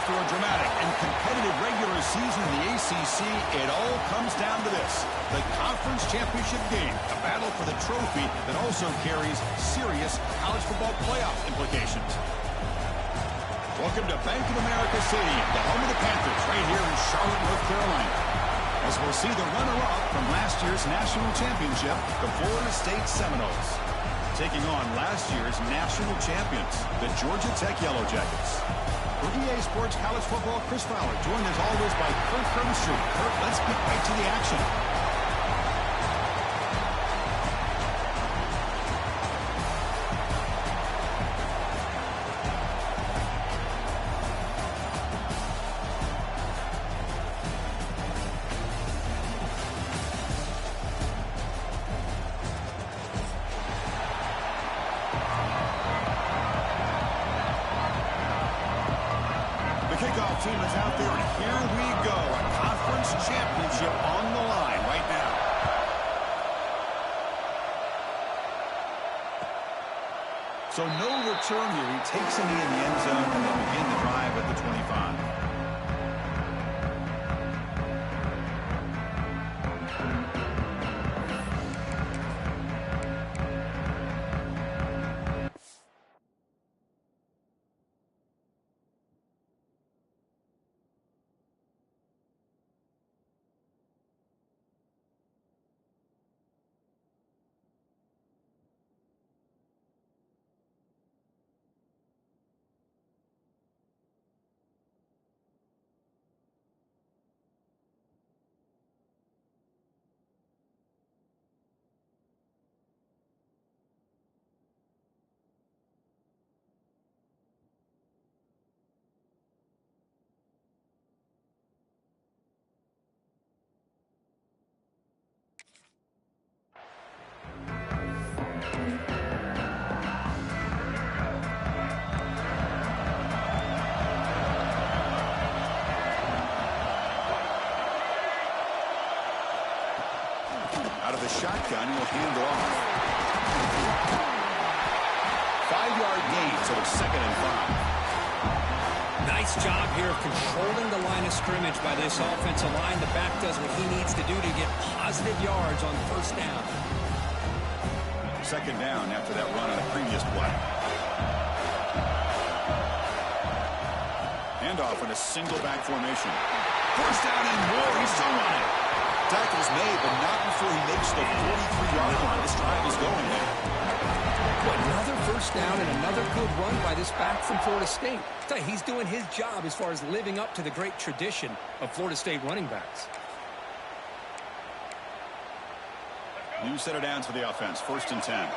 After a dramatic and competitive regular season in the ACC, it all comes down to this: the conference championship game, a battle for the trophy that also carries serious college football playoff implications. Welcome to Bank of America Stadium, the home of the Panthers, right here in Charlotte, North Carolina. As we'll see the runner-up from last year's national championship, the Florida State Seminoles, taking on last year's national champions, the Georgia Tech Yellow Jackets. For EA Sports College Football, Chris Fowler, joined as always by Kurt Hermstreet. Kurt, let's get right to the action. Kickoff team is out there, and here we go. A conference championship on the line right now. So no return here. He takes a knee in the end zone, and they'll begin the drive at the 25. Out of the shotgun, he'll hand it off. 5-yard gain, so it's 2nd and 5. Nice job here of controlling the line of scrimmage by this offensive line. The back does what he needs to do to get positive yards on 1st down. 2nd down after that run on the previous play. Handoff in a single back formation. 1st down and more. He's still on it. Tackle's made, but not before he makes the 43-yard line. This drive is going there. Another 1st down and another good run by this back from Florida State. He's doing his job as far as living up to the great tradition of Florida State running backs. New set of downs for the offense. 1st and 10.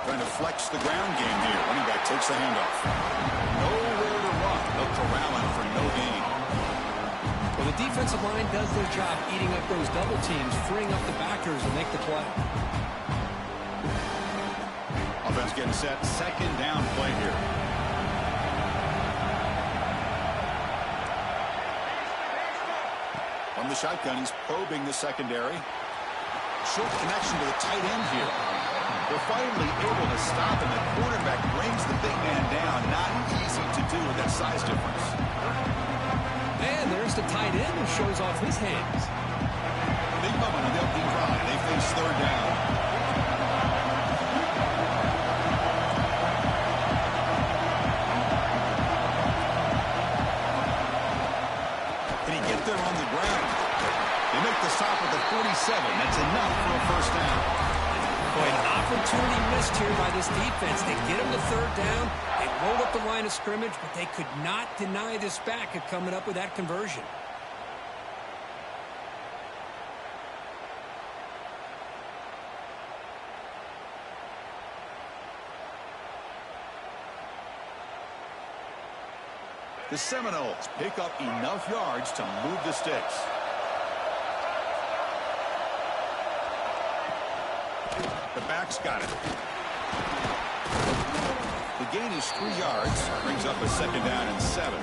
Trying to flex the ground game here. Running back takes the handoff. Nowhere to run. They'll corral him for no gain. Well, the defensive line does their job eating up those double teams, freeing up the backers to make the play. Offense getting set. 2nd down play here. From the shotgun, he's probing the secondary. Short connection to the tight end here. They're finally able to stop, and the quarterback brings the big man down. Not easy to do with that size difference. And there's the tight end who shows off his hands. Big moment on the opening drive. They face 3rd down. Can he get there on the ground? They make the stop at the 47. That's enough for a 1st down. Boy, an opportunity missed here by this defense. They get him to 3rd down. They rolled up the line of scrimmage, but they could not deny this back of coming up with that conversion. The Seminoles pick up enough yards to move the sticks. The back's got it. The gain is 3 yards. Brings up a 2nd down and 7.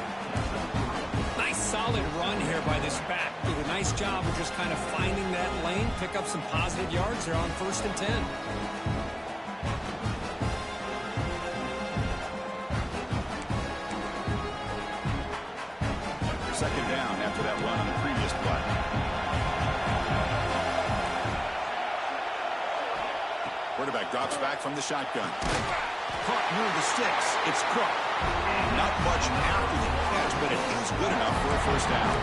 Nice solid run here by this back. Did a nice job of just kind of finding that lane, pick up some positive yards there on 1st and 10. Second down after that run on the previous play. Quarterback drops back from the shotgun. Caught near the sticks. It's Cook. Not much after the catch, but it is good enough for a first down.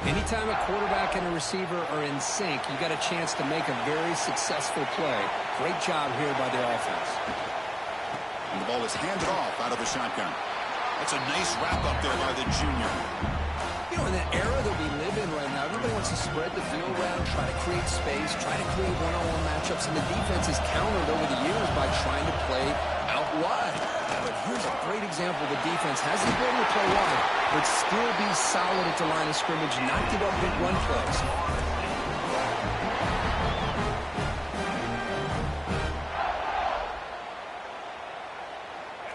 Anytime a quarterback and a receiver are in sync, you got a chance to make a very successful play. Great job here by the offense. And the ball is handed off out of the shotgun. That's a nice wrap-up there by the junior. You know, in the era that we live in right now, everybody wants to spread the field around, try to create space, try to create one-on-one matchups, and the defense is countered over the years by trying to play out wide. But here's a great example. The defense has the ability to play wide, but still be solid at the line of scrimmage, not give up big run plays.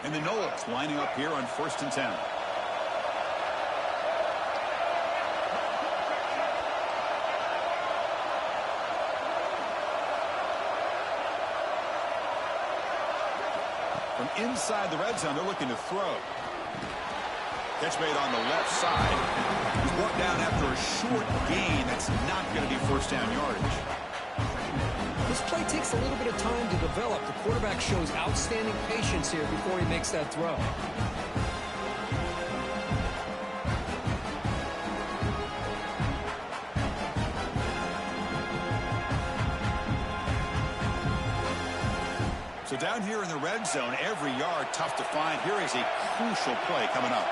And the Knowles lining up here on 1st and 10. From inside the red zone, they're looking to throw. Catch made on the left side. He's brought down after a short gain. That's not going to be first down yardage. This play takes a little bit of time to develop. The quarterback shows outstanding patience here before he makes that throw. So down here in the red zone, every yard tough to find. Here is a crucial play coming up.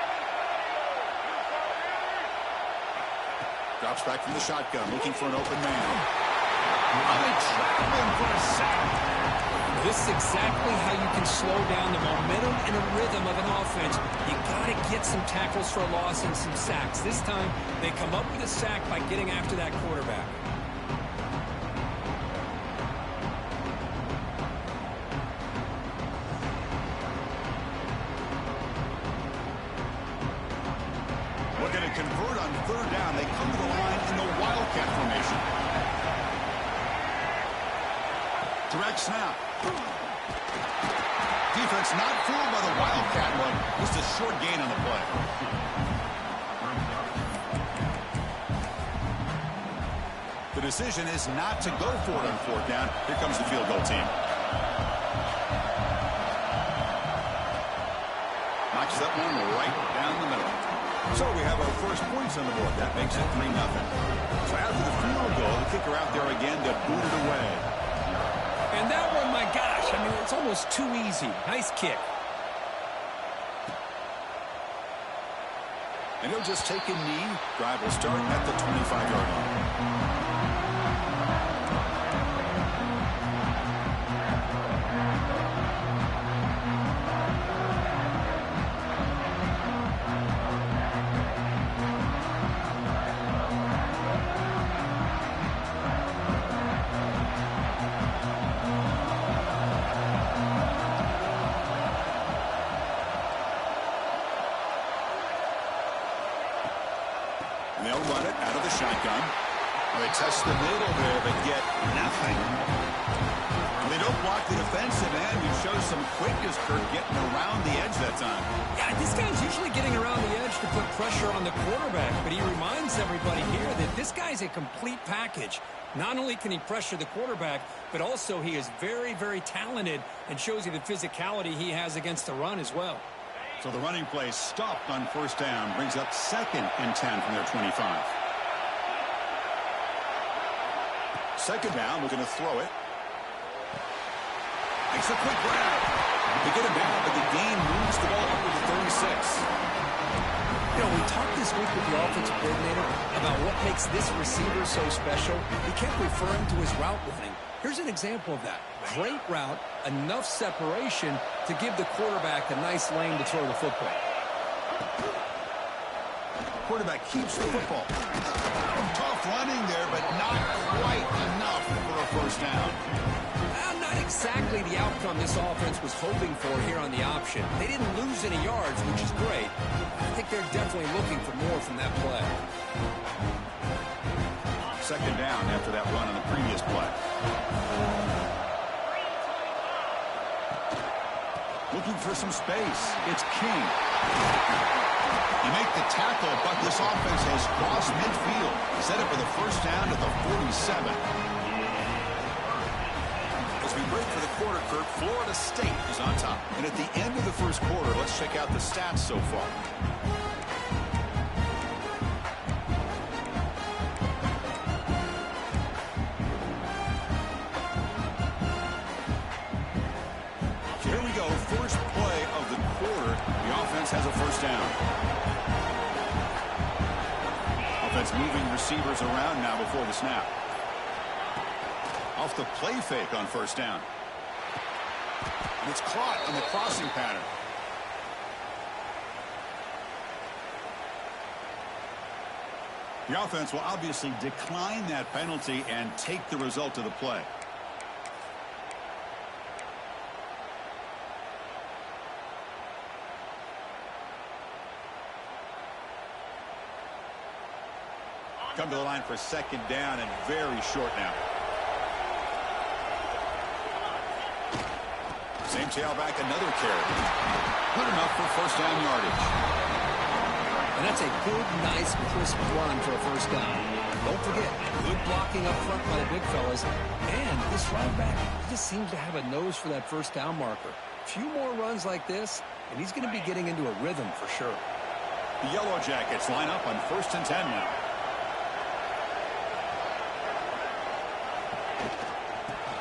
Drops back from the shotgun, looking for an open man. They trap him for a sack. This is exactly how you can slow down the momentum and a rhythm of an offense. You got to get some tackles for a loss and some sacks. This time, they come up with a sack by getting after that quarterback. Looking to convert on 3rd down. They come to the line in the Wildcat formation. Direct snap. Defense not fooled by the Wildcat one. Just a short gain on the play. The decision is not to go for it on 4th down. Here comes the field goal team. Knocks that one right down the middle. So we have our first points on the board. That makes it 3-0. So after the field goal, the kicker out there again to boot it away. And that one, my gosh, I mean, it's almost too easy. Nice kick. And he'll just take a knee. Drive will start at the 25-yard line. They'll run it out of the shotgun. They test the middle there, but get nothing. They don't block the defensive end. He shows some quickness, Kirk, getting around the edge that time. Yeah, this guy's usually getting around the edge to put pressure on the quarterback, but he reminds everybody here that this guy's a complete package. Not only can he pressure the quarterback, but also he is very, very talented and shows you the physicality he has against the run as well. So the running play stopped on 1st down, brings up 2nd and 10 from their 25. 2nd down, looking to throw it. Makes a quick grab. They get him down, but the gain moves the ball up to the 36. You know, we talked this week with the offensive coordinator about what makes this receiver so special. He kept referring to his route running. Here's an example of that. Great route, enough separation to give the quarterback a nice lane to throw the football. Quarterback keeps the football. Tough running there, but not quite enough for a first down. Not exactly the outcome this offense was hoping for here on the option. They didn't lose any yards, which is great. I think they're definitely looking for more from that play. 2nd down after that run on the previous play. Looking for some space. It's King. You make the tackle, but this offense has crossed midfield. Set up for the first down at the 47. As we break for the quarter, Kirk, Florida State is on top. And at the end of the first quarter, let's check out the stats so far. Here we go, first play of the quarter. The offense has a first down. Offense moving receivers around now before the snap. Off the play fake on first down. And it's caught on the crossing pattern. The offense will obviously decline that penalty and take the result of the play. Come to the line for second down and very short now. Same tailback, another carry. Good enough for first down yardage. And that's a good, nice, crisp run for a first down. Don't forget, good blocking up front by the big fellas. And this running back just seems to have a nose for that first down marker. A few more runs like this, and he's going to be getting into a rhythm for sure. The Yellow Jackets line up on 1st and 10 now.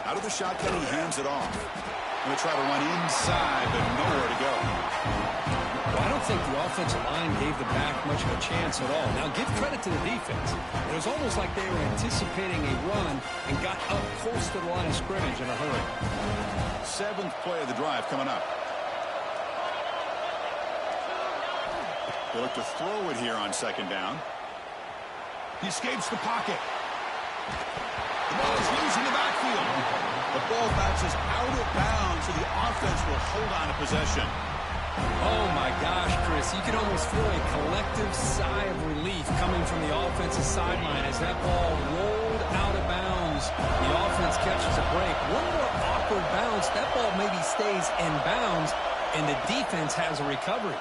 Out of the shotgun, he hands it off. Going to try to run inside, but nowhere to go. Well, I don't think the offensive line gave the back much of a chance at all. Now, give credit to the defense. It was almost like they were anticipating a run and got up close to the line of scrimmage in a hurry. 7th play of the drive coming up. They look to throw it here on second down. He escapes the pocket. The ball is loose in the backfield. The ball bounces out of bounds, so the offense will hold on to possession. Oh, my gosh, Chris. You can almost feel a collective sigh of relief coming from the offensive sideline as that ball rolled out of bounds. The offense catches a break. One more awkward bounce. That ball maybe stays in bounds, and the defense has a recovery.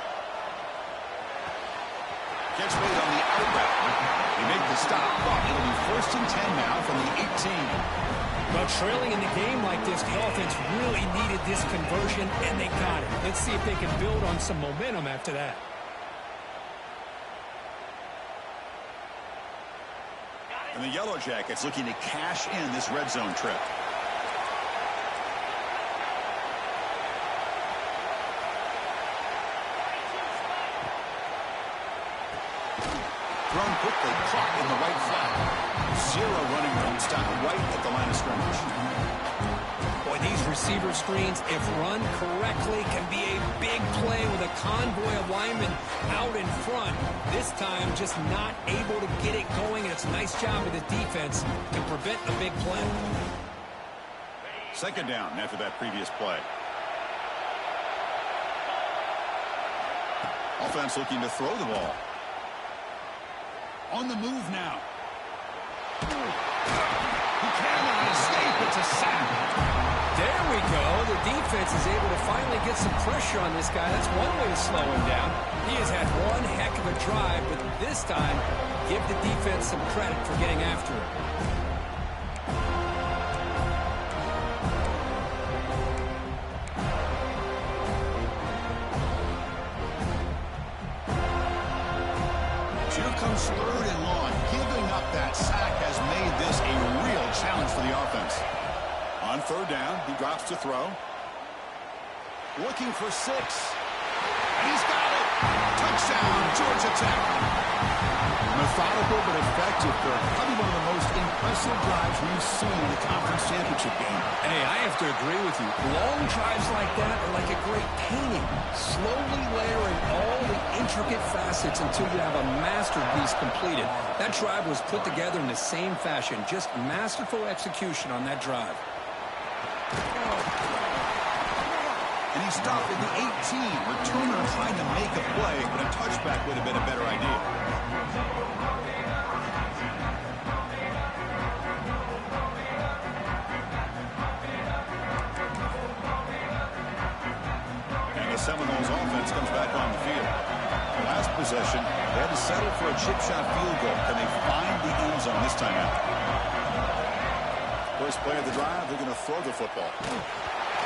Catch made on the out route. They make the stop, but it'll be 1st and 10 now from the 18. Well, trailing in the game like this, the offense really needed this conversion, and they got it. Let's see if they can build on some momentum after that. And the Yellow Jackets looking to cash in this red zone trip. Thrown quickly, caught in the right flat. 0 running room, stopped right at the line of scrimmage. Boy, these receiver screens, if run correctly, can be a big play with a convoy of linemen out in front. This time, just not able to get it going, and it's a nice job of the defense to prevent a big play. Second down after that previous play. Offense looking to throw the ball. On the move now. He cannot escape. It's a sack. There we go. The defense is able to finally get some pressure on this guy. That's one way to slow him down. He has had one heck of a drive, but this time, give the defense some credit for getting after it. Here comes 3rd and long. Giving up that sack has made this a real challenge for the offense. On 3rd down, he drops to throw. Looking for 6. And he's got it. Touchdown, Georgia Tech. Methodical but effective, Kirk. Probably one of the most impressive drives we've seen in the conference championship game. Hey, I have to agree with you. Long drives like that are like a great painting. Slowly layering all the intricate facets until you have a masterpiece completed. That drive was put together in the same fashion. Just masterful execution on that drive. And he stopped at the 18. Returner trying to make a play, but a touchback would have been a better idea. And the Seminoles offense comes back on the field. Last possession, they had to settle for a chip shot field goal. Can they find the end zone this time out? First play of the drive, they're going to throw the football.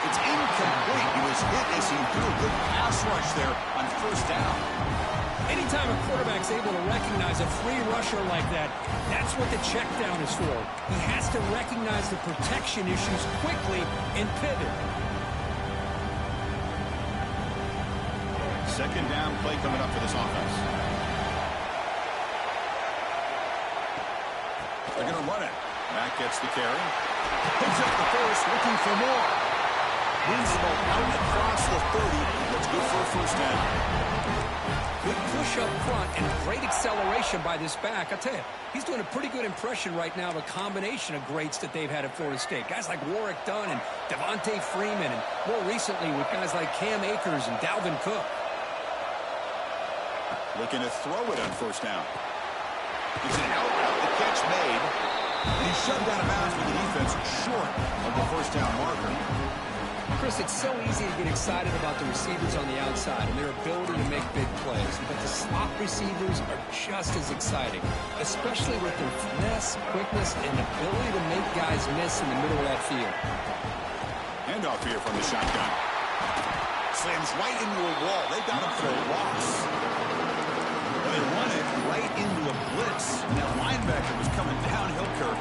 It's incomplete. He was hit as he threw a good pass rush there on first down. Anytime a quarterback's able to recognize a free rusher like that, that's what the check down is for. He has to recognize the protection issues quickly and pivot. Second down play coming up for this offense. They're going to run it. Mack gets the carry. Picks up the first, looking for more. Moves the ball out across the 30. That's good for a first down. Good push up front and great acceleration by this back. I tell you, he's doing a pretty good impression right now of a combination of greats that they've had at Florida State. Guys like Warwick Dunn and Devontae Freeman, and more recently with guys like Cam Akers and Dalvin Cook. Looking to throw it on first down. It's an out route. The catch made. And he's shoved out of bounds with the defense short of the first down marker. Chris, it's so easy to get excited about the receivers on the outside and their ability to make big plays. But the slot receivers are just as exciting, especially with their finesse, quickness, and ability to make guys miss in the middle of that field. Handoff here from the shotgun. Slams right into a wall. They got him for a loss. They run it right into a blitz. And that linebacker was coming downhill, Kirk.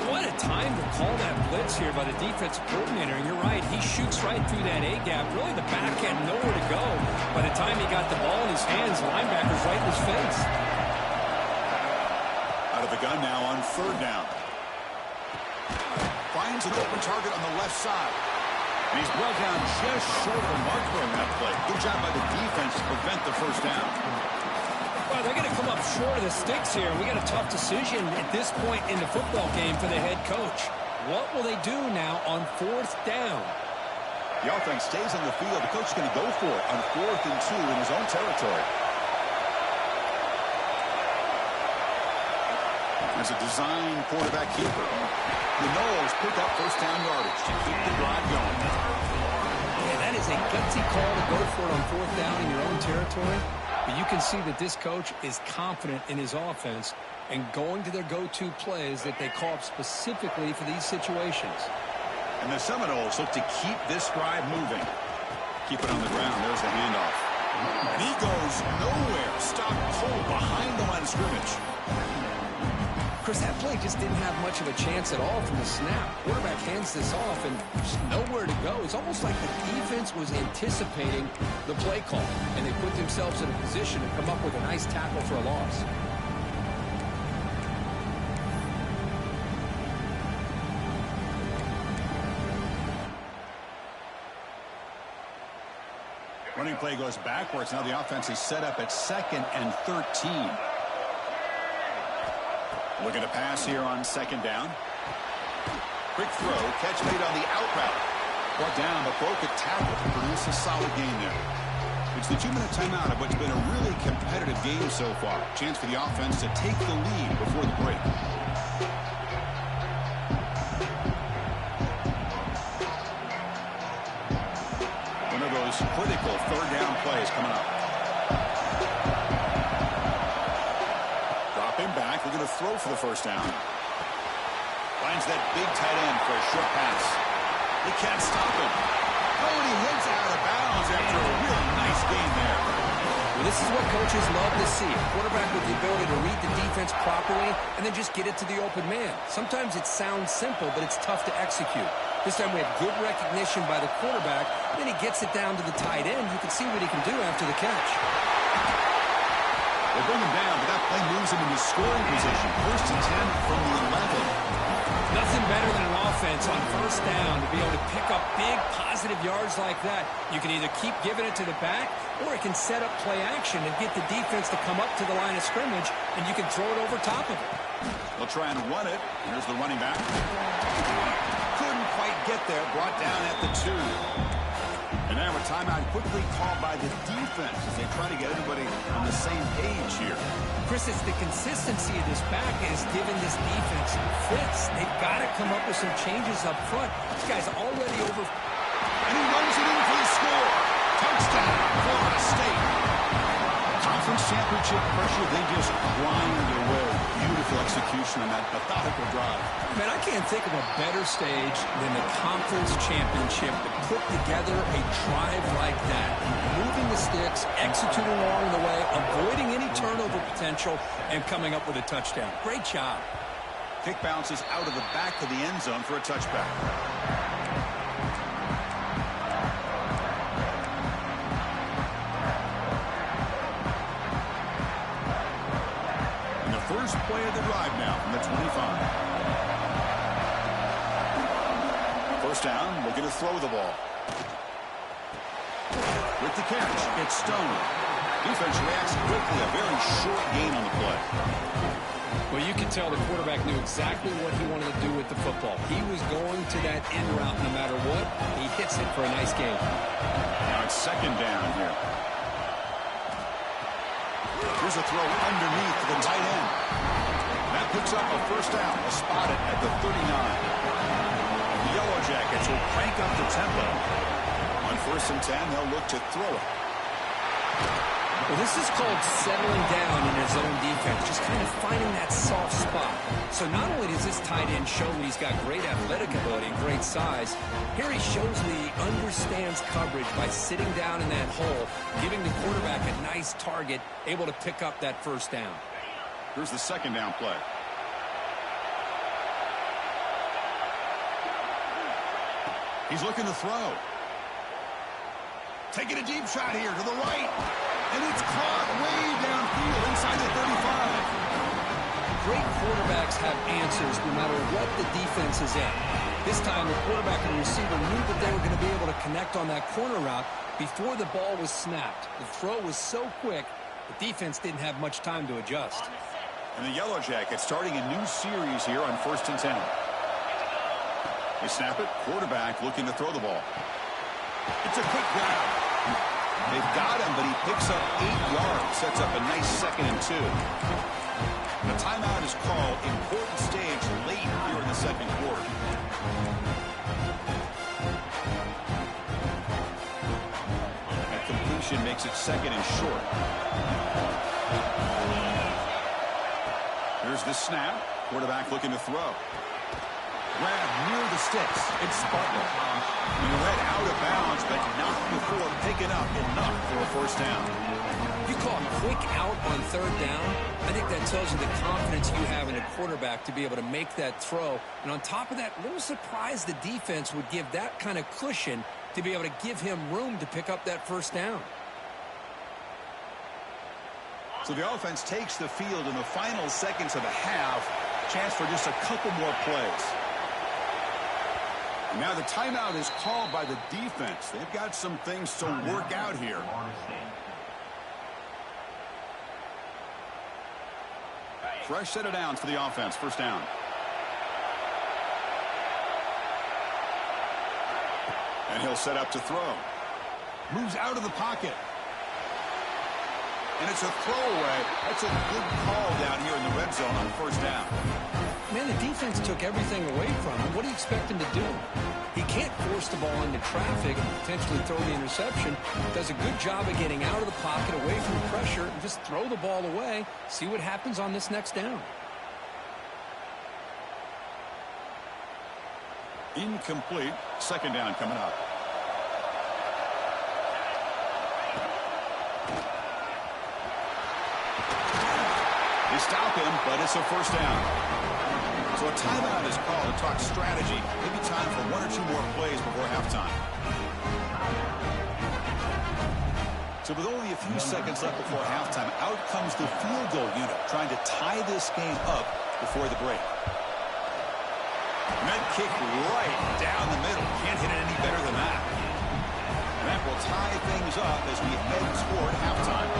What a time to call that blitz here by the defensive coordinator. And you're right, he shoots right through that A-gap. Really, the back had nowhere to go. By the time he got the ball in his hands, the linebacker's right in his face. Out of the gun now on third down. Finds an open target on the left side. And he's brought down just short of the marker on that play. Good job by the defense to prevent the first down. Well, they're going to come up short of the sticks here. We got a tough decision at this point in the football game for the head coach. What will they do now on fourth down? The offense stays on the field. The coach is going to go for it on 4th and 2 in his own territory. As a design quarterback keeper, the Noles pick up first down yardage to keep the drive going. Yeah, that is a gutsy call to go for it on fourth down in your own territory. But you can see that this coach is confident in his offense and going to their go-to plays that they call up specifically for these situations. And the Seminoles look to keep this drive moving. Keep it on the ground. There's the handoff. And he goes nowhere. Stopped cold behind the line of scrimmage. Chris, that play just didn't have much of a chance at all from the snap. Quarterback hands this off and just nowhere to go. It's almost like the defense was anticipating the play call, and they put themselves in a position to come up with a nice tackle for a loss. Running play goes backwards. Now the offense is set up at 2nd and 13. Looking to pass here on 2nd down. Quick throw. Catch made on the out route. Brought down, but broke a tackle to produce a solid gain there. It's the 2-minute timeout of what's been a really competitive game so far. Chance for the offense to take the lead before the break. One of those critical third down plays coming up. Back. We're going to throw for the first down. Finds that big tight end for a short pass. They can't stop him. Oh, and he hits out of bounds after a really nice gain there. Well, this is what coaches love to see. A quarterback with the ability to read the defense properly and then just get it to the open man. Sometimes it sounds simple, but it's tough to execute. This time we have good recognition by the quarterback. Then he gets it down to the tight end. You can see what he can do after the catch. They bring him down, but that play moves him into scoring position. 1st and 10 from the 11. Nothing better than an offense on first down to be able to pick up big positive yards like that. You can either keep giving it to the back, or it can set up play action and get the defense to come up to the line of scrimmage, and you can throw it over top of it. They'll try and run it. Here's the running back. Couldn't quite get there. Brought down at the 2. And now a timeout quickly called by the defense as they try to get everybody on the same page here. Chris, it's the consistency of this back is giving this defense fits. They've got to come up with some changes up front. This guy's already over. And he runs it in for the score. Touchdown, Florida State. Conference championship pressure, they just grind away. Beautiful execution on that methodical drive. Man, I can't think of a better stage than the conference championship to put together a drive like that. Moving the sticks, executing along the way, avoiding any turnover potential, and coming up with a touchdown. Great job. Kick bounces out of the back of the end zone for a touchback. First play of the drive now from the 25. First down, looking to throw the ball. With the catch, it's Stone. Defense reacts quickly, a very short gain on the play. Well, you can tell the quarterback knew exactly what he wanted to do with the football. He was going to that end route no matter what. He hits it for a nice gain. Now it's second down here. Here's a throw underneath to the tight end. That picks up a first down. They'll spot it at the 39. The Yellow Jackets will crank up the tempo. On 1st and 10, they'll look to throw it. Well, this is called settling down in his own defense, just kind of finding that soft spot. So not only does this tight end show that he's got great athletic ability and great size, here he shows that he understands coverage by sitting down in that hole, giving the quarterback a nice target, able to pick up that first down. Here's the second down play. He's looking to throw. Taking a deep shot here to the right. And it's caught way downfield inside the 35. Great quarterbacks have answers no matter what the defense is in. This time, the quarterback and the receiver knew that they were going to be able to connect on that corner route before the ball was snapped. The throw was so quick, the defense didn't have much time to adjust. And the Yellow Jackets starting a new series here on 1st and 10. They snap it. Quarterback looking to throw the ball. It's a quick grab. They've got him, but he picks up 8 yards. Sets up a nice 2nd and 2. The timeout is called. Important stage late here in the second quarter. That completion makes it 2nd and short. Here's the snap. Quarterback looking to throw. Grab near the sticks. It's Butler. He went out of bounds, but not before picking up enough for a first down. You call it quick out on 3rd down. I think that tells you the confidence you have in a quarterback to be able to make that throw. And on top of that, a little surprised the defense would give that kind of cushion to be able to give him room to pick up that first down. So the offense takes the field in the final seconds of the half. Chance for just a couple more plays. And now the timeout is called by the defense. They've got some things to work out here. Fresh set of downs for the offense. First down. And he'll set up to throw. Moves out of the pocket. And it's a throwaway. That's a good call down here in the red zone on first down. Man, the defense took everything away from him. What do you expect him to do? He can't force the ball into traffic and potentially throw the interception. Does a good job of getting out of the pocket, away from the pressure, and just throw the ball away. See what happens on this next down. Incomplete. Second down coming up. They stop him, but it's a first down. So a timeout is called to talk strategy. Maybe time for 1 or 2 more plays before halftime. So with only a few seconds left before halftime, out comes the field goal unit, trying to tie this game up before the break. And that kick right down the middle. Can't hit it any better than that. And that will tie things up as we head toward halftime.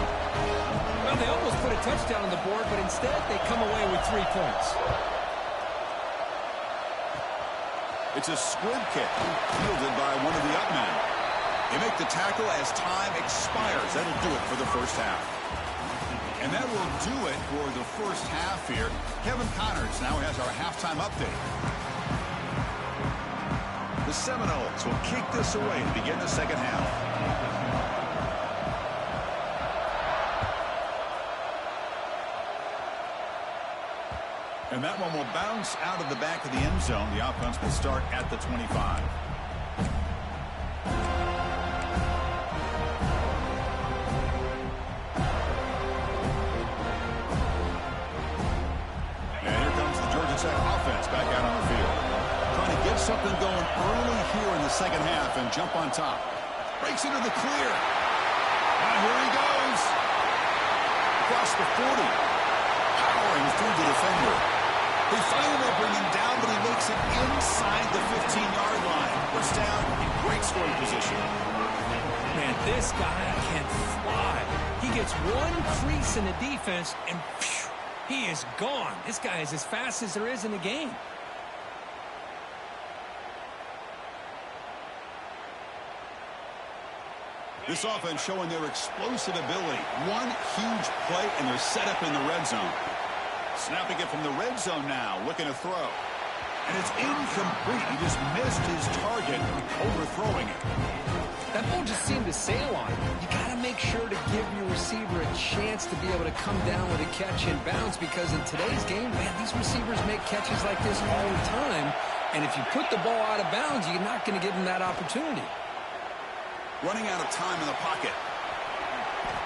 Well, they almost put a touchdown on the board, but instead they come away with 3 points. It's a squib kick, fielded by one of the up men. They make the tackle as time expires. That'll do it for the first half. And that will do it for the first half here. Kevin Connors now has our halftime update. The Seminoles will kick this away to begin the second half. And that one will bounce out of the back of the end zone. The offense will start at the 25. And here comes the Georgia Tech offense back out on the field. Trying to get something going early here in the second half and jump on top. Breaks into the clear. Now here he goes. Across the 40. Powering through the defender. They finally will bring him down, but he makes it inside the 15-yard line. First down in great scoring position. Man, this guy can fly. He gets one crease in the defense, and phew, he is gone. This guy is as fast as there is in the game. This offense showing their explosive ability. One huge play, and they're set up in the red zone. Snapping it from the red zone now, looking to throw. And it's incomplete. He just missed his target, overthrowing it. That ball just seemed to sail on it. You got to make sure to give your receiver a chance to be able to come down with a catch and bounce, because in today's game, man, these receivers make catches like this all the time. And if you put the ball out of bounds, you're not going to give them that opportunity. Running out of time in the pocket.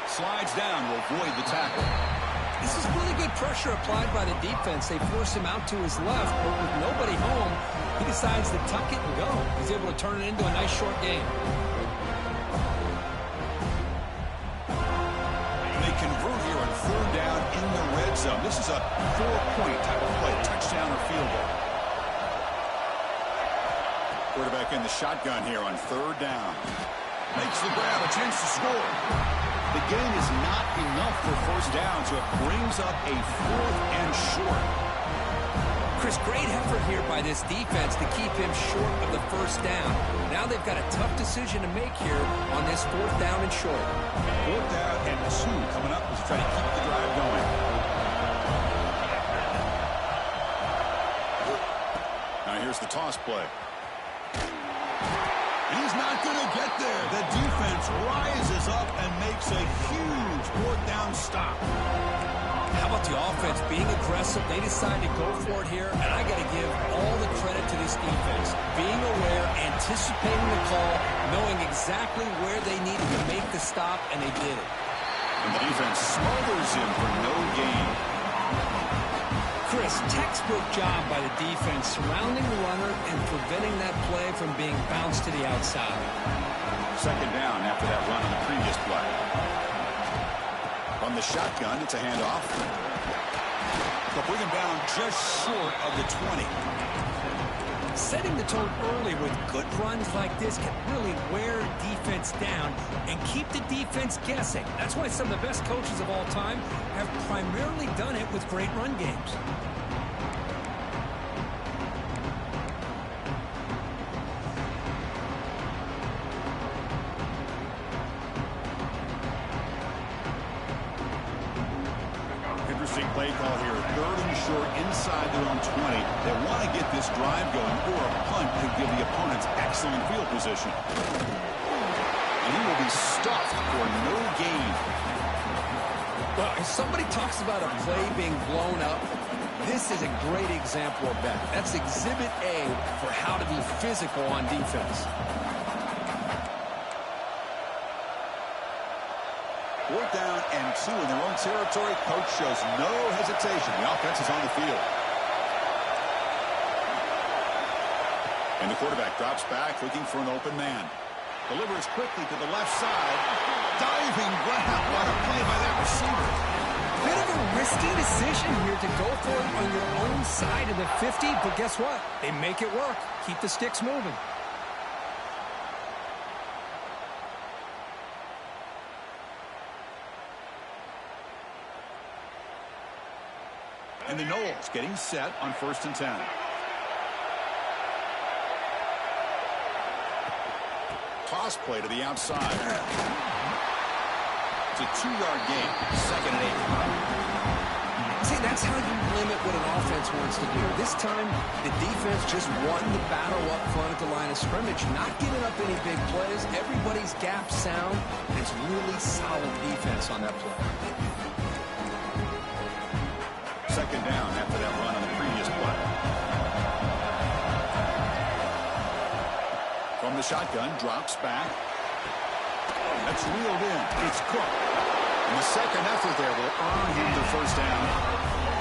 Slides down to avoid the tackle. This is really good pressure applied by the defense. They force him out to his left, but with nobody home, he decides to tuck it and go. He's able to turn it into a nice short game. They convert here on third down in the red zone. This is a 4-point type of play, touchdown or field goal. Quarterback in the shotgun here on third down. Makes the grab, a chance to score. The game is not enough for first down, so it brings up a 4th and short. Chris, great effort here by this defense to keep him short of the first down. Now they've got a tough decision to make here on this 4th down and short. 4th down and 2 coming up as they try to keep the drive going. Now here's the toss play. He's not going to get there. The defense rises up and makes a huge 4th down stop. How about the offense being aggressive? They decide to go for it here, and I got to give all the credit to this defense. Being aware, anticipating the call, knowing exactly where they needed to make the stop, and they did it. And the defense smothers him for no gain. Chris, textbook job by the defense surrounding the runner and preventing that play from being bounced to the outside. Second down after that run on the previous play. From the shotgun, it's a handoff. They'll bring him down just short of the 20. Setting the tone early with good runs like this can really wear defense down and keep the defense guessing. That's why some of the best coaches of all time have primarily done it with great run games. Interesting play call here. 3rd and short inside their own 20. They want to get this drive going, or a punt could give the opponents excellent field position. And he will be stuffed for no gain. Well, if somebody talks about a play being blown up, this is a great example of that. That's Exhibit A for how to be physical on defense. 4th down and 2 in their own territory. Coach shows no hesitation. The offense is on the field. And the quarterback drops back, looking for an open man. Delivers quickly to the left side. Diving grab. What a play by that receiver. Bit of a risky decision here to go for it on your own side of the 50, but guess what? They make it work. Keep the sticks moving. And the Knowles getting set on 1st and 10. Toss play to the outside. It's a 2-yard gain. 2nd and 8. See, that's how you limit what an offense wants to do. This time, the defense just won the battle up front at the line of scrimmage, not giving up any big plays. Everybody's gap sound. It's really solid defense on that play. 2nd down after that run on the previous the shotgun, drops back. That's reeled in. It's Cook. And the second effort there will earn him the first down.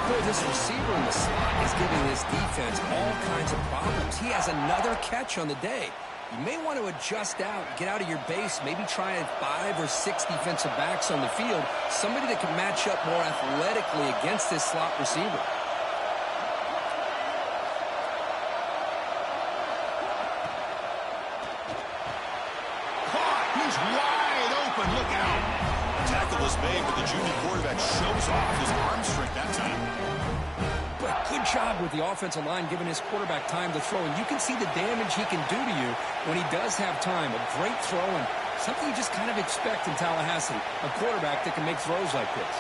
Boy, this receiver in the slot is giving this defense all kinds of problems. He has another catch on the day. You may want to adjust out, get out of your base, maybe try 5 or 6 defensive backs on the field, somebody that can match up more athletically against this slot receiver. Caught! He's wide open. Look out! Tackle is made, but the junior quarterback shows off his arm strength that time. But good job with the offensive line giving his quarterback time to throw. And you can see the damage he can do to you when he does have time. A great throw and something you just kind of expect in Tallahassee. A quarterback that can make throws like this.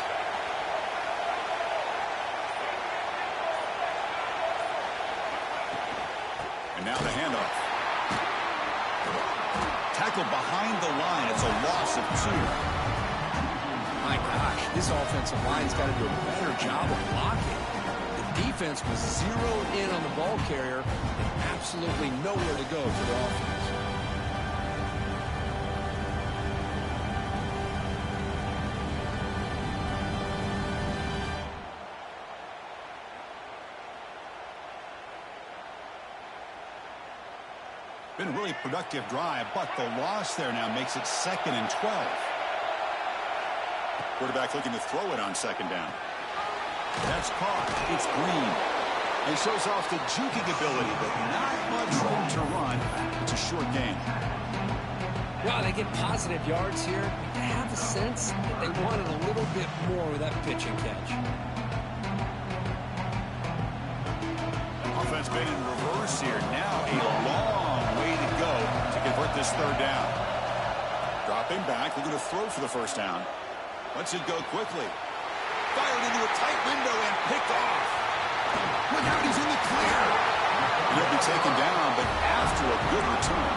And now the handoff. Tackled behind the line. It's a loss of 2. My gosh, this offensive line's got to do a better job of blocking. The defense was zeroed in on the ball carrier and absolutely nowhere to go for the offense. Been a really productive drive, but the loss there now makes it 2nd and 12. Quarterback looking to throw it on 2nd down. That's caught. It's Green. He shows off the juking ability, but not much room to run. It's a short gain. Well, they get positive yards here. I have a sense that they wanted a little bit more with that pitch and catch. Offense been in reverse here. Now a long way to go to convert this 3rd down. Dropping back, looking to throw for the 1st down. Lets it go quickly. Fired into a tight window and picked off. Look out, he's in the clear. He'll be taken down, but after a good return.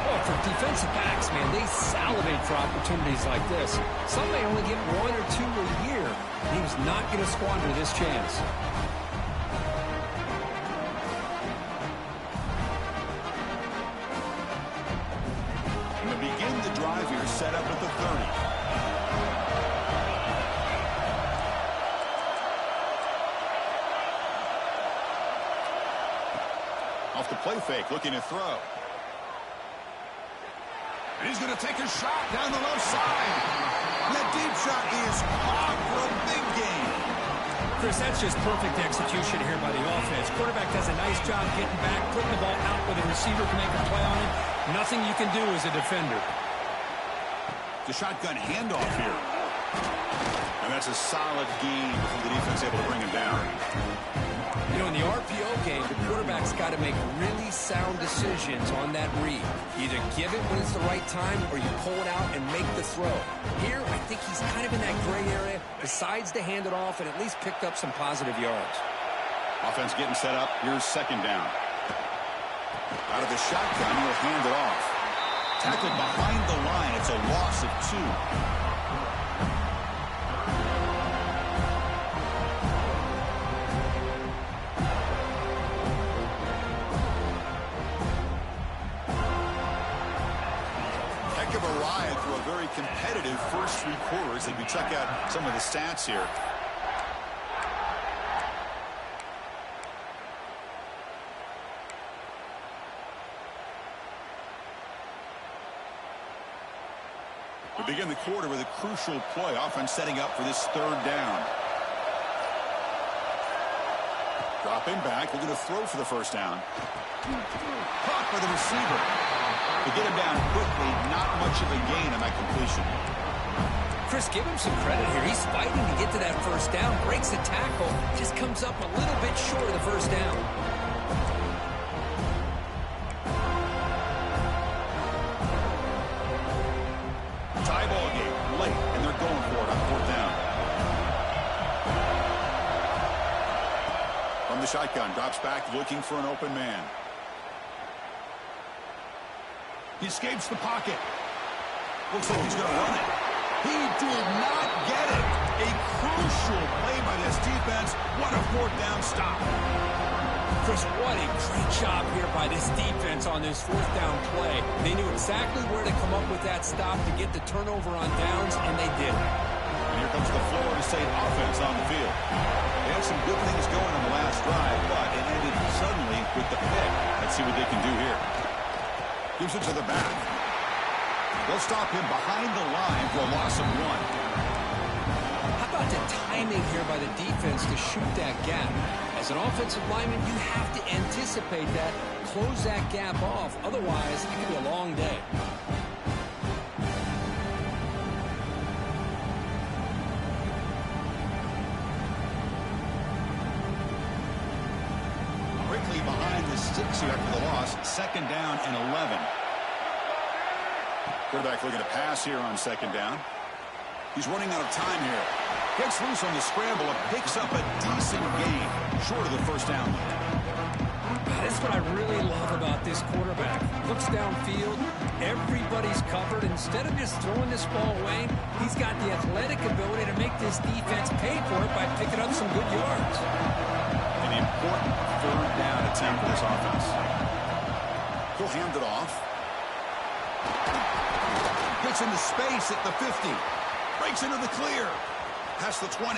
Oh, for defensive backs, man, they salivate for opportunities like this. Some may only get 1 or 2 a year. He was not going to squander this chance. And to begin the drive here, set up at the 30. Off the play fake, looking to throw. And he's going to take a shot down the left side. And that deep shot is caught for a big gain. Chris, that's just perfect execution here by the offense. Quarterback does a nice job getting back, putting the ball out where the receiver can make a play on it. Nothing you can do as a defender. The shotgun handoff here. And that's a solid gain before the defense able to bring him down. You know, in the RPO game, the quarterback's got to make really sound decisions on that read. Either give it when it's the right time or you pull it out and make the throw. Here, I think he's kind of in that gray area, decides to hand it off and at least picked up some positive yards. Offense getting set up. Here's 2nd down. Out of the shotgun, he'll hand it off. Tackled behind the line. It's a loss of 2. Of a ride through a very competitive first 3 quarters as we check out some of the stats here. We begin the quarter with a crucial play. Offense setting up for this 3rd down. Dropping back, looking to throw for the 1st down. Caught by the receiver. To get him down quickly, not much of a gain on that completion. Chris, give him some credit here. He's fighting to get to that 1st down, breaks the tackle, just comes up a little bit short of the 1st down. Tie ball game late, and they're going for it on 4th down. From the shotgun, drops back, looking for an open man. He escapes the pocket. Looks like he's going to run it. He did not get it. A crucial play by this defense. What a 4th down stop. Chris, what a great job here by this defense on this fourth down play. They knew exactly where to come up with that stop to get the turnover on downs, and they did. And here comes the Florida State offense on the field. They had some good things going on the last drive, but it ended suddenly with the pick. Let's see what they can do here. Gives it to the back. They'll stop him behind the line for a loss of 1. How about the timing here by the defense to shoot that gap? As an offensive lineman, you have to anticipate that, close that gap off. Otherwise, it could be a long day. Quickly behind the sticks here after the loss. 2nd down and 11. Quarterback looking to pass here on 2nd down. He's running out of time here. Gets loose on the scramble and picks up a decent gain, short of the first down. That's what I really love about this quarterback. Looks downfield, everybody's covered. Instead of just throwing this ball away, he's got the athletic ability to make this defense pay for it by picking up some good yards. An important 3rd down attempt for this offense. He'll hand it off. Gets into space at the 50. Breaks into the clear. Past the 20.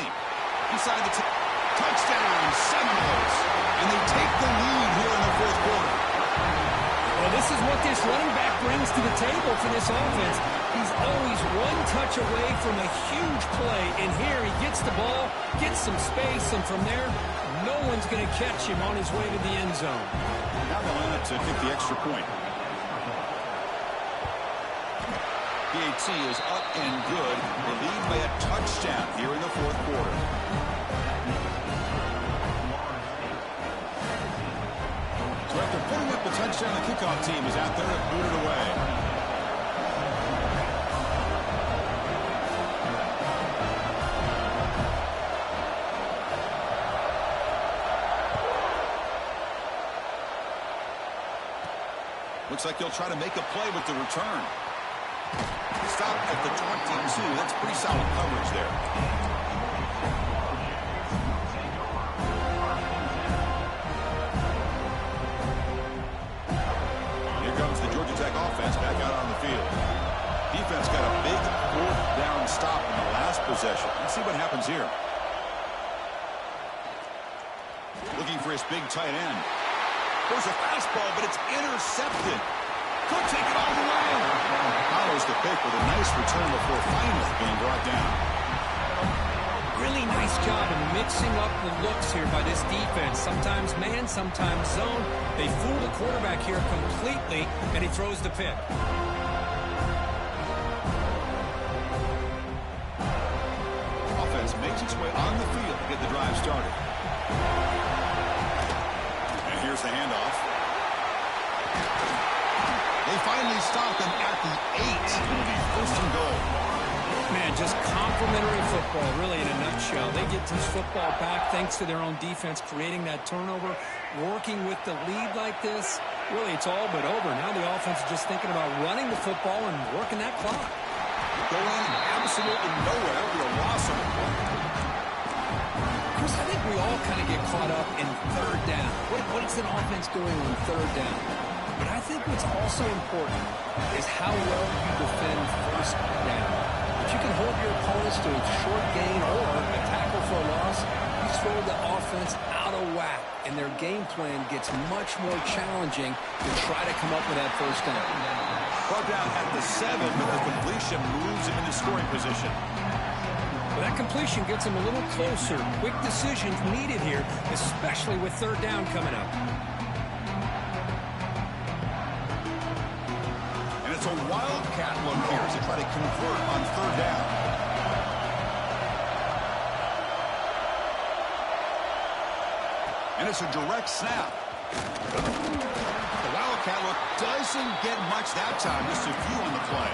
Inside the touchdown, Seminoles. And they take the lead here in the 4th quarter. Well, this is what this running back brings to the table for this offense. He's always one touch away from a huge play. And here he gets the ball, gets some space, and from there, no one's going to catch him on his way to the end zone. Now they'll line up to kick the extra point. PAT is up and good. They lead by a touchdown here in the 4th quarter. So after putting up the touchdown, the kickoff team is out there to boot it away. Looks like he'll try to make a play with the return. Stop at the 22. That's pretty solid coverage there. Here comes the Georgia Tech offense back out on the field. Defense got a big 4th down stop in the last possession. Let's see what happens here. Looking for his big tight end. There's a fastball, but it's intercepted. Could take it all the way. Follows the pick with a nice return before finally being brought down. Really nice job of mixing up the looks here by this defense. Sometimes man, sometimes zone. They fool the quarterback here completely, and he throws the pick. Offense makes its way on the field to get the drive started. And here's the handoff. They finally stop him at the 8. It'll be 1st and goal. Man, just complimentary football, really, in a nutshell. They get this football back thanks to their own defense, creating that turnover, working with the lead like this. Really, it's all but over. Now the offense is just thinking about running the football and working that clock. Going absolutely nowhere after a loss of a point. Chris, I think we all kind of get caught up in 3rd down. What is an offense doing on 3rd down? But I think what's also important is how well you defend 1st down. If you can hold your opponents to a short gain or a tackle for a loss, you throw the offense out of whack, and their game plan gets much more challenging to try to come up with that 1st down. Brought down at the 7, but the completion moves him into scoring position. Well, that completion gets him a little closer. Quick decisions needed here, especially with 3rd down coming up. It's a wildcat look here as they try to convert on 3rd down. And it's a direct snap. The wildcat look doesn't get much that time, just a few on the play.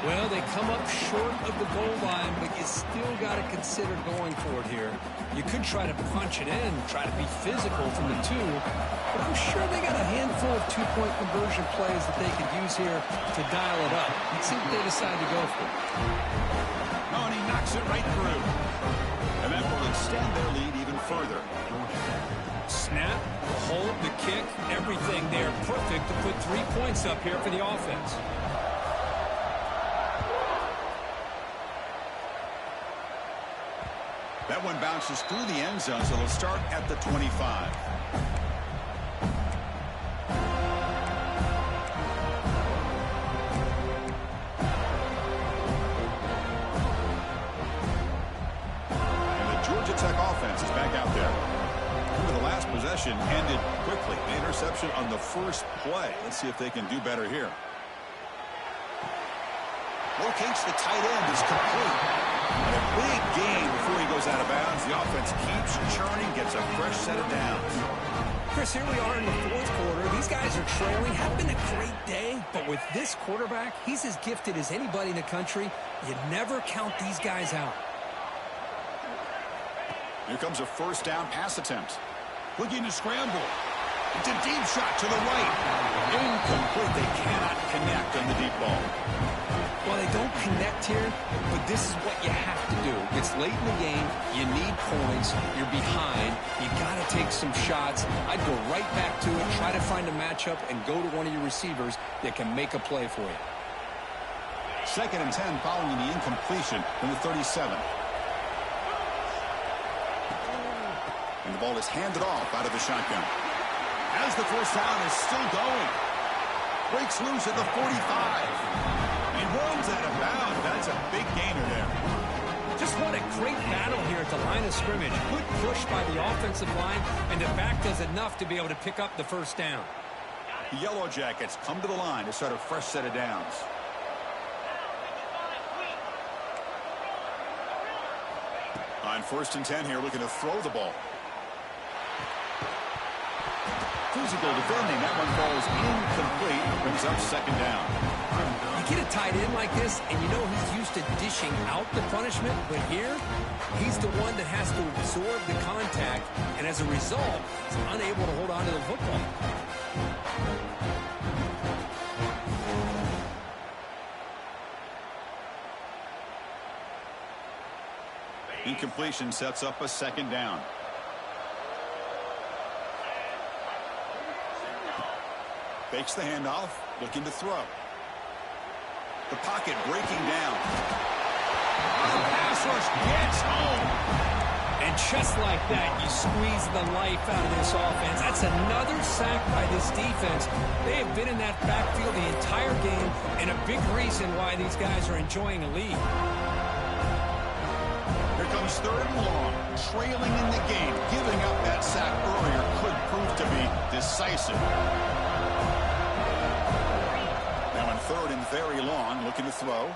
Well, they come up short of the goal line, but you still got to consider going for it here. You could try to punch it in, try to be physical from the two, but I'm sure they got a handful of two-point conversion plays that they could use here to dial it up. Let's see what they decide to go for. Oh, and he knocks it right through. And that will extend their lead even further. Snap, the hold, the kick, everything there perfect to put 3 points up here for the offense. That one bounces through the end zone, so they'll start at the 25. And the Georgia Tech offense is back out there. Remember, the last possession ended quickly. The interception on the first play. Let's see if they can do better here. Locates the tight end, is complete. And a big gain before he goes out of bounds. The offense keeps churning, gets a fresh set of downs. Chris, here we are in the fourth quarter. These guys are trailing. Have been a great day, but with this quarterback, he's as gifted as anybody in the country. You never count these guys out. Here comes a first down pass attempt. Looking to scramble. It's a deep shot to the right. Incomplete. They cannot connect on the deep ball. Well, they don't connect here, but this is what you have to do. It's late in the game. You need points. You're behind. You got to take some shots. I'd go right back to it, try to find a matchup, and go to one of your receivers that can make a play for you. 2nd and 10 following the incompletion from the 37. And the ball is handed off out of the shotgun. As the first down is still going. Breaks loose at the 45. He runs out of bounds. That's a big gainer there. Just what a great battle here at the line of scrimmage. Good push by the offensive line, and the back does enough to be able to pick up the first down. The Yellow Jackets come to the line to start a fresh set of downs. On 1st and 10 here, looking to throw the ball. Physical defending. That one falls incomplete. Brings up 2nd down. You get a tight end like this, and you know he's used to dishing out the punishment, but here, he's the one that has to absorb the contact, and as a result, he's unable to hold on to the football. Incompletion sets up a 2nd down. Fakes the handoff, looking to throw. The pocket breaking down. The pass rush gets home. And just like that, you squeeze the life out of this offense. That's another sack by this defense. They have been in that backfield the entire game, and a big reason why these guys are enjoying a lead. Here comes 3rd and long. Trailing in the game. Giving up that sack earlier could prove to be decisive. 3rd and very long, looking to throw.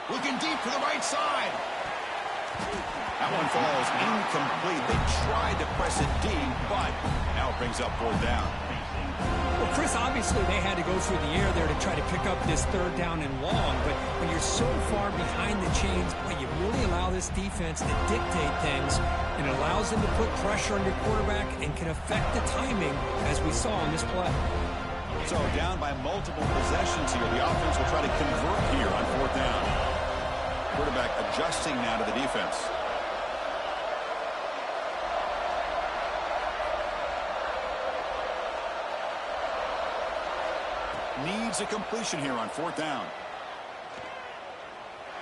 Looking deep to the right side. That one falls incomplete. They tried to press it deep, but now it brings up 4th down. Well, Chris, obviously they had to go through the air there to try to pick up this 3rd down and long, but when you're so far behind the chains, well, you really allow this defense to dictate things, and it allows them to put pressure on your quarterback and can affect the timing, as we saw on this play. So down by multiple possessions here. The offense will try to convert here on 4th down. Quarterback adjusting now to the defense. Needs a completion here on 4th down.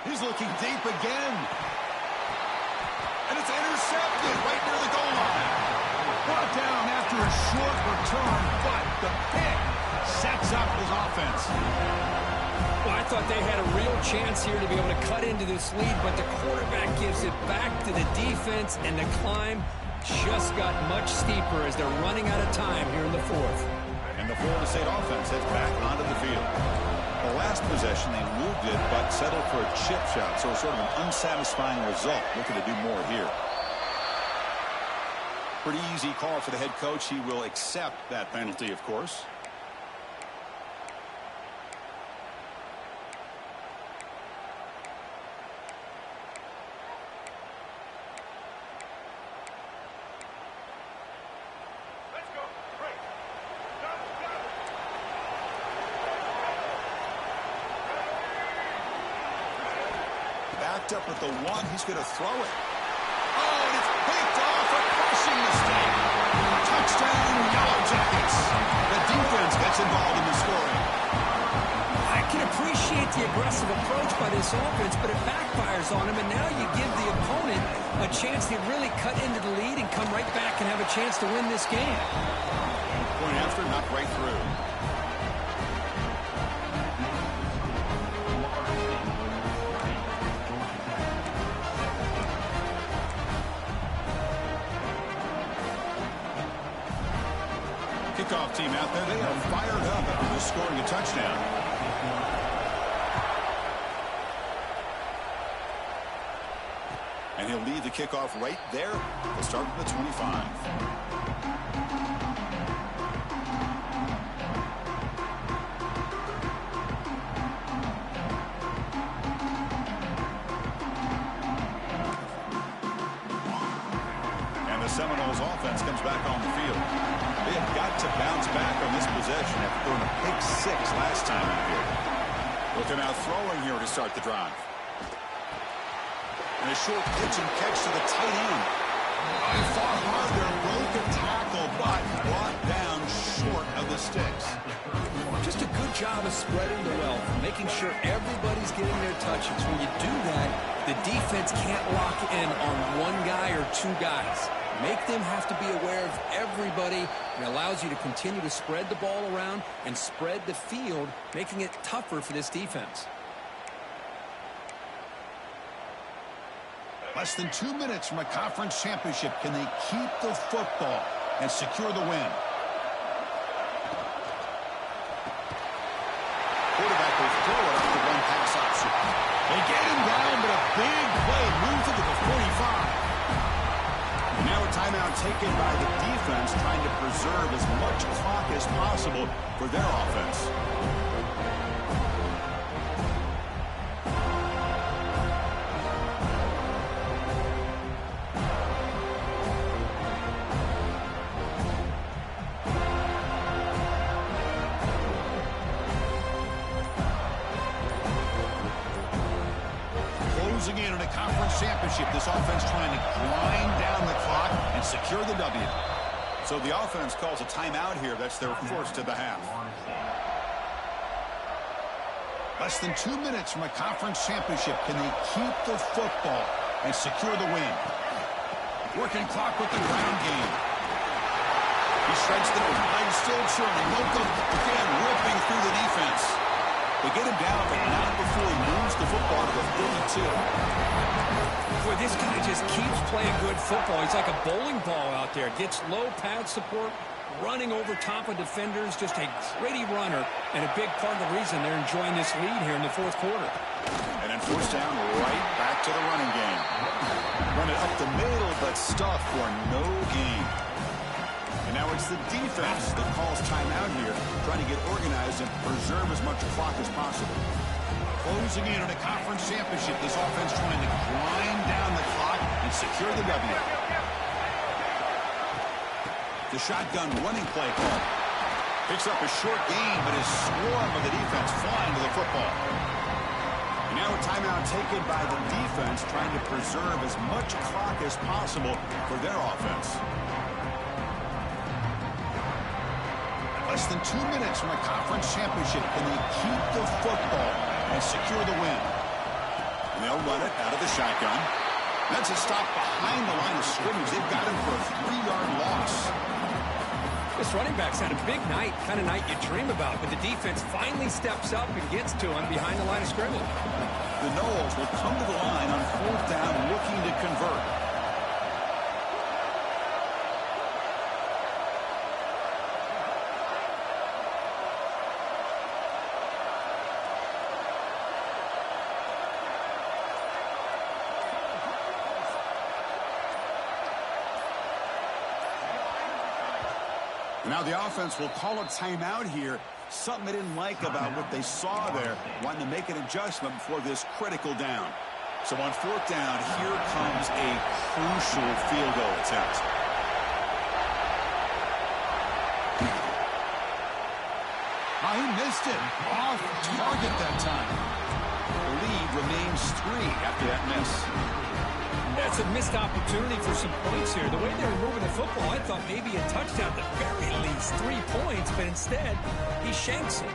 He's looking deep again. And it's intercepted right near the goal line. Brought down after a short return, but the pick sets up his offense. Well, I thought they had a real chance here to be able to cut into this lead, but the quarterback gives it back to the defense, and the climb just got much steeper as they're running out of time here in the 4th. And the Florida State offense heads back onto the field. The last possession, they moved it, but settled for a chip shot, so sort of an unsatisfying result. Looking to do more here. Pretty easy call for the head coach. He will accept that penalty, of course. backed up at the 1. He's going to throw it. Oh, and it's picked off. A crushing mistake. Touchdown, Yellow Jackets. The defense gets involved in the scoring. I can appreciate the aggressive approach by this offense, but it backfires on him, and now you give the opponent a chance to really cut into the lead and come right back and have a chance to win this game. Point after, knocked right through. Kickoff team out there, they are fired up after just scoring a touchdown. And he'll lead the kickoff right there. He'll start at the 25. And the Seminoles offense comes back on the field. They have got to bounce back on this possession after throwing a pick 6 last time out here. Looking out throwing here to start the drive. And a short pitch and catch to the tight end. He fought hard there, broke a tackle, but brought down short of the sticks. Just a good job of spreading the wealth, making sure everybody's getting their touches. When you do that, the defense can't lock in on one guy or two guys. Make them have to be aware of everybody. It allows you to continue to spread the ball around and spread the field, making it tougher for this defense. Less than 2 minutes from a conference championship. Can they keep the football and secure the win? Quarterback will throw it off the one pass option. They get him down, but a big play moves it to the 45. And now a timeout taken by the defense, trying to preserve as much clock as possible for their offense. Again in a conference championship, this offense trying to grind down the clock and secure the W. So the offense calls a timeout here. That's their first of the half. Less than 2 minutes from a conference championship. Can they keep the football and secure the win? Working clock with the ground game. He strikes the nose. Line still churning. Welcome again, ripping through the defense. They get him down, but not before he moves the football to the 32. Boy, this guy just keeps playing good football. He's like a bowling ball out there. Gets low pad support, running over top of defenders. Just a gritty runner, and a big part of the reason they're enjoying this lead here in the fourth quarter. And then forced down right back to the running game. Run it up the middle, but stuff for no gain. And now it's the defense that calls timeout here, trying to get organized and preserve as much clock as possible. Closing in on a conference championship, this offense trying to grind down the clock and secure the W. The shotgun running play call. Picks up a short gain, but his swarm of the defense flying to the football. And now a timeout taken by the defense, trying to preserve as much clock as possible for their offense. Less than 2 minutes from a conference championship. Can they keep the football and secure the win? And they'll run it out of the shotgun. That's a stop behind the line of scrimmage. They've got him for a 3-yard loss. This running back's had a big night, kind of night you dream about, but the defense finally steps up and gets to him behind the line of scrimmage. The Noles will come to the line on 4th down, looking to convert. Now the offense will call a timeout here. Something they didn't like about what they saw there. Wanting to make an adjustment before this critical down. So on 4th down, here comes a crucial field goal attempt. Oh, he missed it. Off target that time. The lead remains 3 after that miss. That's a missed opportunity for some points here. The way they were moving the football, I thought maybe a touchdown, at the very least 3 points, but instead, he shanks it.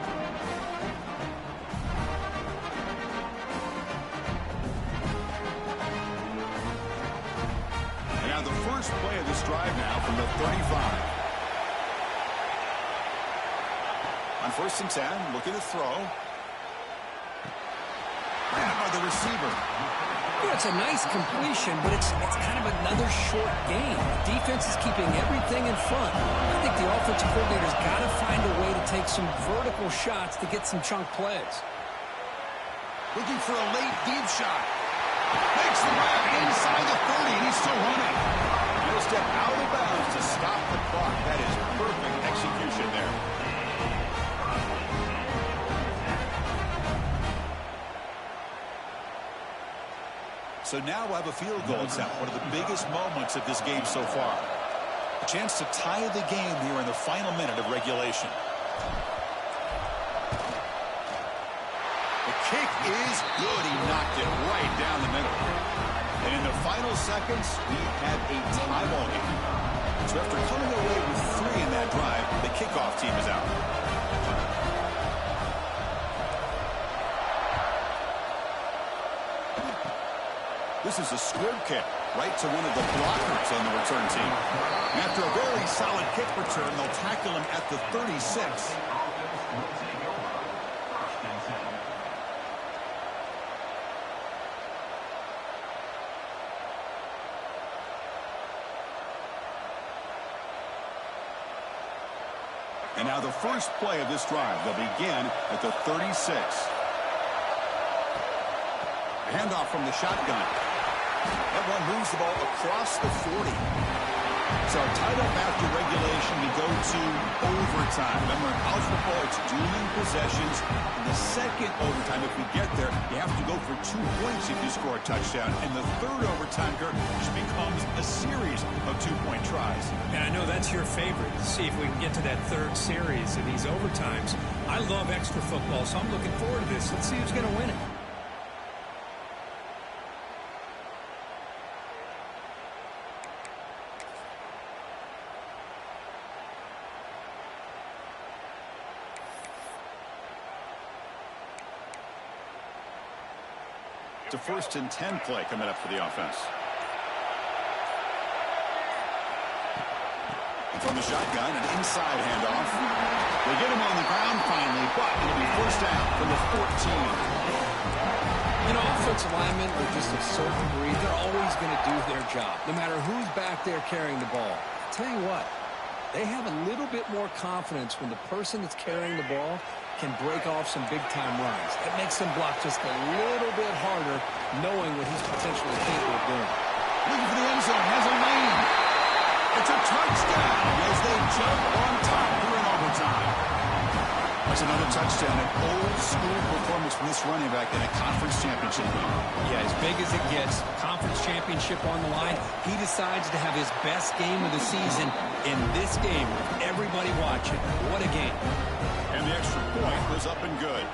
And now the first play of this drive now from the 35. On 1st and 10, look at the throw. Grabbed by the receiver. Yeah, it's a nice completion, but it's kind of another short game. The defense is keeping everything in front. I think the offensive coordinator's got to find a way to take some vertical shots to get some chunk plays. Looking for a late deep shot. Makes the grab inside the 30, and he's still running. He'll step out of bounds to stop the clock. That is perfect execution there. So now we'll have a field goal attempt, one of the biggest moments of this game so far. A chance to tie the game here in the final minute of regulation. The kick is good. He knocked it right down the middle. And in the final seconds, we have a tie ball game. So after coming away with 3 in that drive, the kickoff team is out. This is a squib kick right to one of the blockers on the return team. After a very solid kick return, they'll tackle him at the 36. And now the first play of this drive, they'll begin at the 36. A handoff from the shotgun. That one moves the ball across the 40. So tied up after regulation, we go to overtime. Remember, in college football, it's dueling possessions. In the second overtime, if we get there, you have to go for 2 points if you score a touchdown. And the third overtime, which becomes a series of 2-point tries. And I know that's your favorite, to see if we can get to that third series of these overtimes. I love extra football, so I'm looking forward to this. Let's see who's going to win it. It's a 1st and 10 play coming up for the offense. And from the shotgun, an inside handoff. They get him on the ground finally, but it'll be 1st down from the 14. You know, offensive linemen are just a certain breed. They're always going to do their job, no matter who's back there carrying the ball. I'll tell you what, they have a little bit more confidence when the person that's carrying the ball can break off some big-time runs. That makes them block just a little bit harder, knowing what he's potentially capable of doing. Looking for the end zone, has a lane. It's a touchdown as they jump on top here in overtime. That's another touchdown, an old-school performance from this running back in a conference championship game. Yeah, as big as it gets, conference championship on the line, he decides to have his best game of the season in this game with everybody watching. What a game. And the extra point was up and good.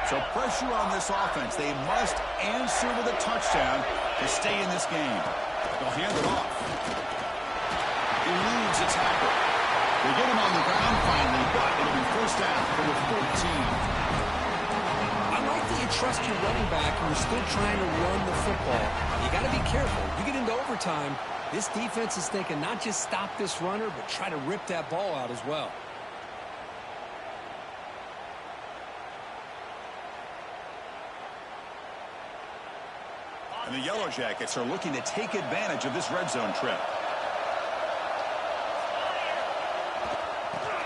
So pressure on this offense. They must answer with a touchdown to stay in this game. They'll hand it off. Eludes a tackle. They get him on the ground finally, but it'll be 1st down for the 14. I like that you trust your running back and you're still trying to run the football. You got to be careful. You get into overtime, this defense is thinking not just stop this runner, but try to rip that ball out as well. And the Yellow Jackets are looking to take advantage of this red zone trip.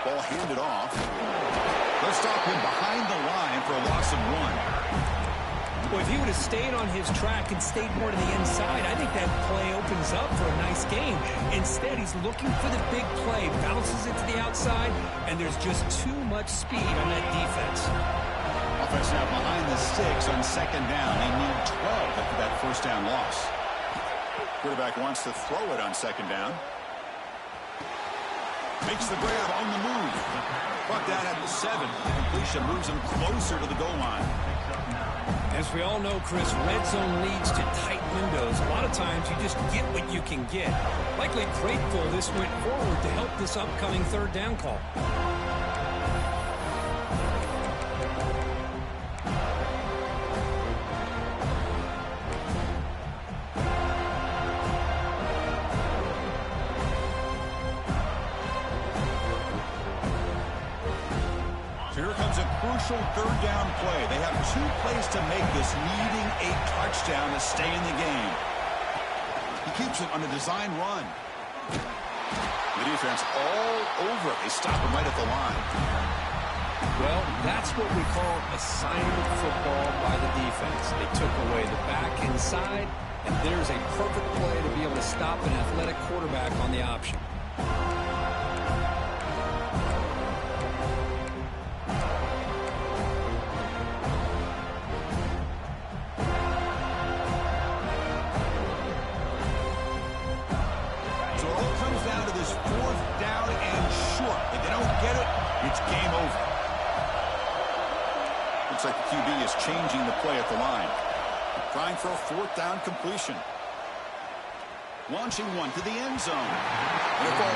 Ball handed off. They'll stop him behind the line for a loss of 1. Well, if he would have stayed on his track and stayed more to the inside, I think that play opens up for a nice game. Instead, he's looking for the big play, bounces it to the outside, and there's just too much speed on that defense. Offense now behind the sticks on second down. They need 12 after that first down loss. Quarterback wants to throw it on second down. Makes the grab on the move. Brought down at the 7. The completion moves him closer to the goal line. As we all know, Chris, red zone leads to tight windows. A lot of times you just get what you can get. Likely grateful this went forward to help this upcoming third down call. Here comes a crucial third down play. They have 2 plays to make this, needing a touchdown to stay in the game. He keeps it on a design run. The defense all over it. They stop him right at the line. Well, that's what we call assignment football by the defense. They took away the back inside, and there's a perfect play to be able to stop an athletic quarterback on the option. It's game over. Looks like the QB is changing the play at the line. Trying for a fourth down completion. Launching one to the end zone. And it falls